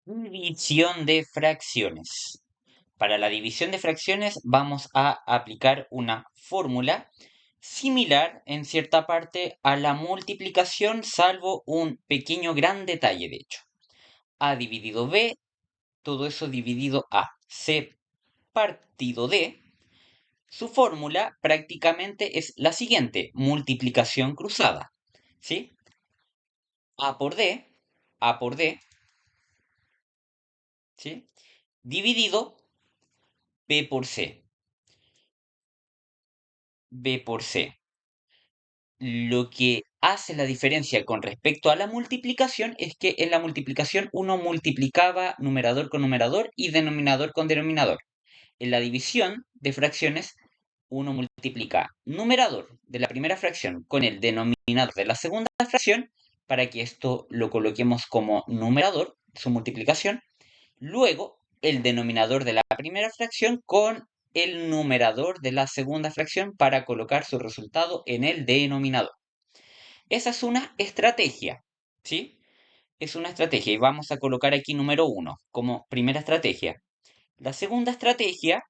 División de fracciones. Para la división de fracciones vamos a aplicar una fórmula similar en cierta parte a la multiplicación, salvo un pequeño gran detalle de hecho. A dividido B, todo eso dividido a C partido D. Su fórmula prácticamente es la siguiente, multiplicación cruzada. ¿Sí? A por D, A por D, ¿sí? Dividido B por C. B por C. Lo que hace la diferencia con respecto a la multiplicación es que en la multiplicación uno multiplicaba numerador con numerador y denominador con denominador. En la división de fracciones uno multiplica numerador de la primera fracción con el denominador de la segunda fracción para que esto lo coloquemos como numerador, su multiplicación. Luego, el denominador de la primera fracción con el numerador de la segunda fracción para colocar su resultado en el denominador. Esa es una estrategia, ¿sí? Es una estrategia y vamos a colocar aquí número 1 como primera estrategia. La segunda estrategia,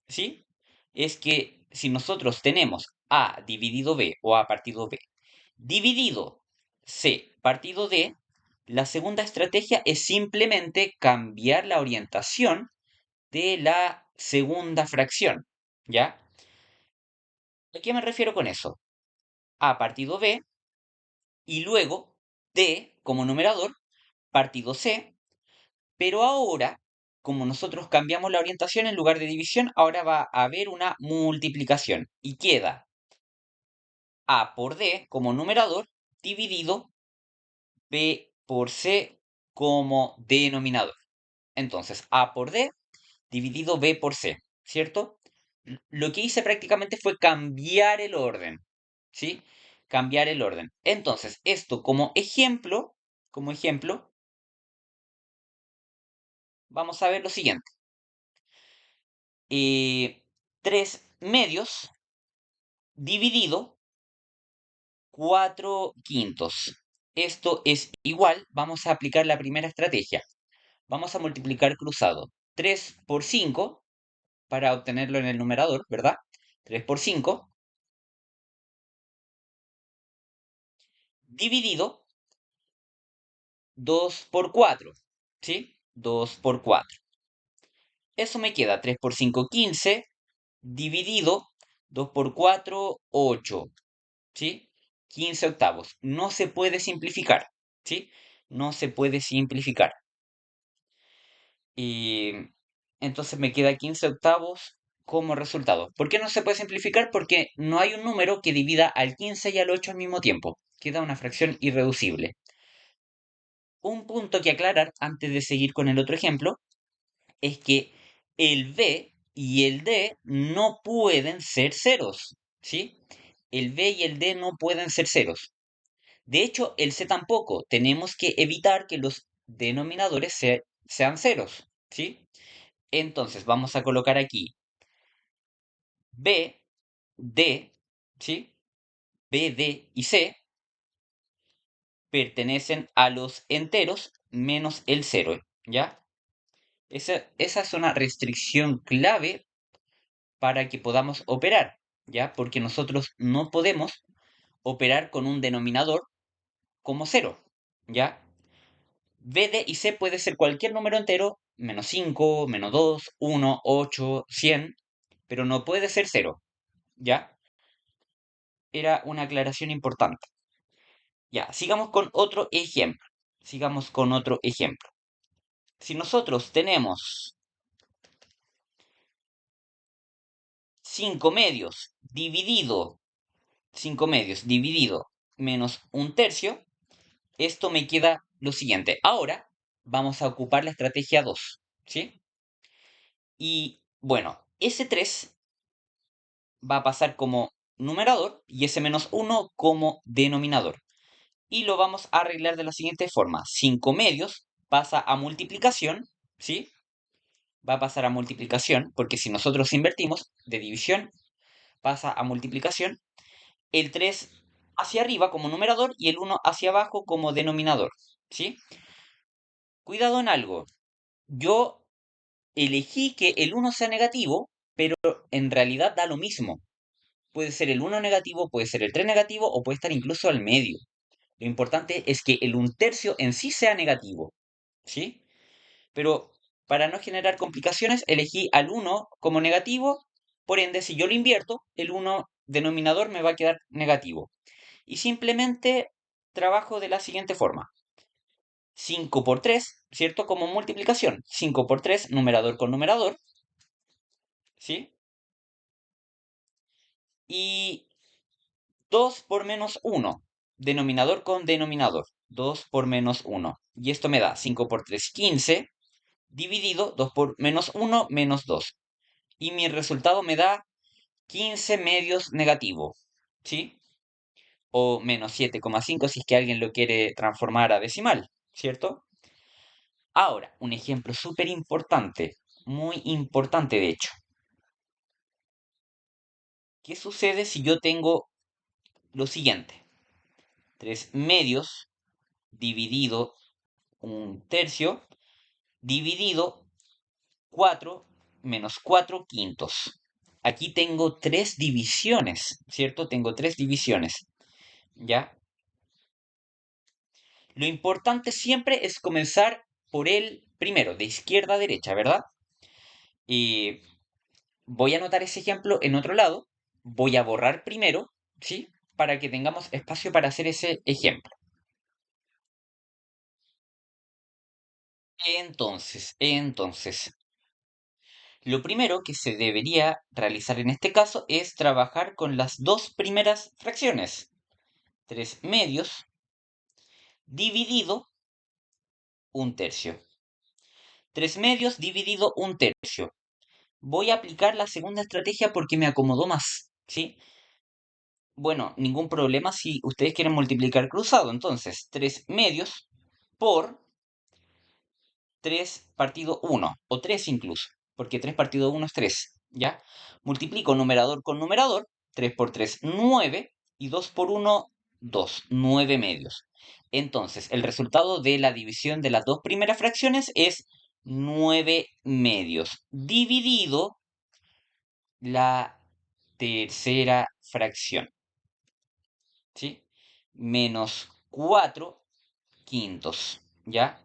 ¿sí? Es que si nosotros tenemos A dividido B o A partido B dividido C partido D, la segunda estrategia es simplemente cambiar la orientación de la segunda fracción, ¿ya? ¿A qué me refiero con eso? A partido B y luego D como numerador, partido C, pero ahora, como nosotros cambiamos la orientación en lugar de división, ahora va a haber una multiplicación y queda A por D como numerador dividido B por C como denominador. Entonces, A por D dividido B por C, ¿cierto? Lo que hice prácticamente fue cambiar el orden, ¿sí? Cambiar el orden. Entonces, esto como ejemplo, vamos a ver lo siguiente. 3 medios dividido 4 quintos. Esto es igual, vamos a aplicar la primera estrategia. Vamos a multiplicar cruzado 3 por 5 para obtenerlo en el numerador, ¿verdad? 3 por 5 dividido 2 por 4, ¿sí? 2 por 4. Eso me queda 3 por 5, 15, dividido 2 por 4, 8, ¿sí? 15 octavos. No se puede simplificar, ¿sí? No se puede simplificar. Y entonces me queda 15 octavos como resultado. ¿Por qué no se puede simplificar? Porque no hay un número que divida al 15 y al 8 al mismo tiempo. Queda una fracción irreducible. Un punto que aclarar antes de seguir con el otro ejemplo es que el B y el D no pueden ser ceros, ¿sí? El B y el D no pueden ser ceros. De hecho, el C tampoco. Tenemos que evitar que los denominadores sean ceros, ¿sí? Entonces, vamos a colocar aquí B, D, ¿sí? B, D y C pertenecen a los enteros menos el cero, ¿ya? Esa es una restricción clave para que podamos operar, ¿ya? Porque nosotros no podemos operar con un denominador como cero, ¿ya? B, D y C puede ser cualquier número entero, menos 5, menos 2, 1, 8, 100, pero no puede ser cero, ¿ya? Era una aclaración importante. Ya, sigamos con otro ejemplo. Sigamos con otro ejemplo. Si nosotros tenemos 5 medios dividido 5 medios dividido menos un tercio, esto me queda lo siguiente. Ahora vamos a ocupar la estrategia 2, ¿sí? Y bueno, ese 3 va a pasar como numerador y ese menos 1 como denominador. Y lo vamos a arreglar de la siguiente forma. 5 medios pasa a multiplicación, ¿sí? Va a pasar a multiplicación, porque si nosotros invertimos de división, pasa a multiplicación. El 3 hacia arriba como numerador y el 1 hacia abajo como denominador, ¿sí? Cuidado en algo. yo elegí que el uno sea negativo, pero en realidad da lo mismo. Puede ser el uno negativo, puede ser el 3 negativo o puede estar incluso al medio. Lo importante es que el un tercio en sí sea negativo, ¿sí? Pero para no generar complicaciones, elegí al uno como negativo, por ende, si yo lo invierto, el uno denominador me va a quedar negativo. Y simplemente trabajo de la siguiente forma. 5 por 3, ¿cierto? Como multiplicación. 5 por 3, numerador con numerador, ¿sí? Y 2 por menos 1, denominador con denominador. 2 por menos 1. Y esto me da 5 por 3, 15, dividido 2 por menos 1, menos 2. Y mi resultado me da 15 medios negativo, ¿sí? O menos 7,5 si es que alguien lo quiere transformar a decimal, ¿cierto? Ahora, un ejemplo súper importante, muy importante de hecho. ¿Qué sucede si yo tengo lo siguiente? 3 medios dividido un tercio dividido 4 menos 4 quintos. Aquí tengo tres divisiones, ¿cierto? Tengo tres divisiones, ¿ya? Lo importante siempre es comenzar por el primero, de izquierda a derecha, ¿verdad? Y voy a anotar ese ejemplo en otro lado. Voy a borrar primero, ¿sí? Para que tengamos espacio para hacer ese ejemplo. Entonces, lo primero que se debería realizar en este caso es trabajar con las dos primeras fracciones. 3 medios dividido un tercio. 3 medios dividido un tercio. Voy a aplicar la segunda estrategia porque me acomodó más, ¿sí? Bueno, ningún problema si ustedes quieren multiplicar cruzado. Entonces, 3 medios por 3 partido 1, o 3 incluso, porque 3 partido 1 es 3, ¿ya? Multiplico numerador con numerador, 3 por 3, 9, y 2 por 1, 2, 9 medios. Entonces, el resultado de la división de las dos primeras fracciones es 9 medios, dividido la tercera fracción, ¿sí? Menos 4 quintos, ¿ya?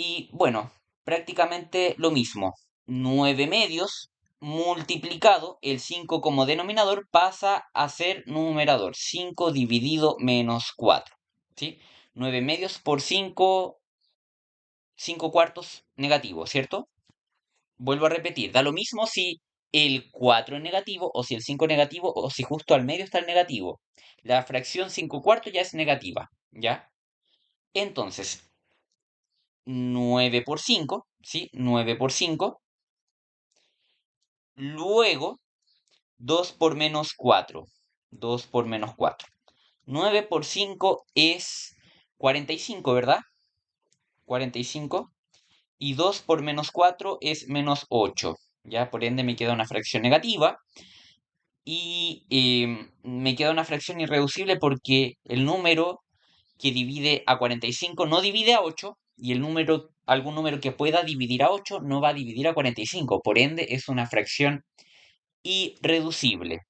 Y bueno, prácticamente lo mismo. 9 medios multiplicado, el 5 como denominador pasa a ser numerador. 5 dividido menos 4. ¿Sí? 9 medios por 5, 5 cuartos negativo, ¿cierto? Vuelvo a repetir, da lo mismo si el 4 es negativo o si el 5 es negativo o si justo al medio está el negativo. La fracción 5 cuartos ya es negativa, ¿ya? Entonces, 9 por 5, ¿sí? 9 por 5. Luego, 2 por menos 4. 2 por menos 4. 9 por 5 es 45, ¿verdad? 45. Y 2 por menos 4 es menos 8. Ya, por ende me queda una fracción negativa. Y me queda una fracción irreducible porque el número que divide a 45 no divide a 8 y el número, algún número que pueda dividir a 8 no va a dividir a 45. Por ende, es una fracción irreducible.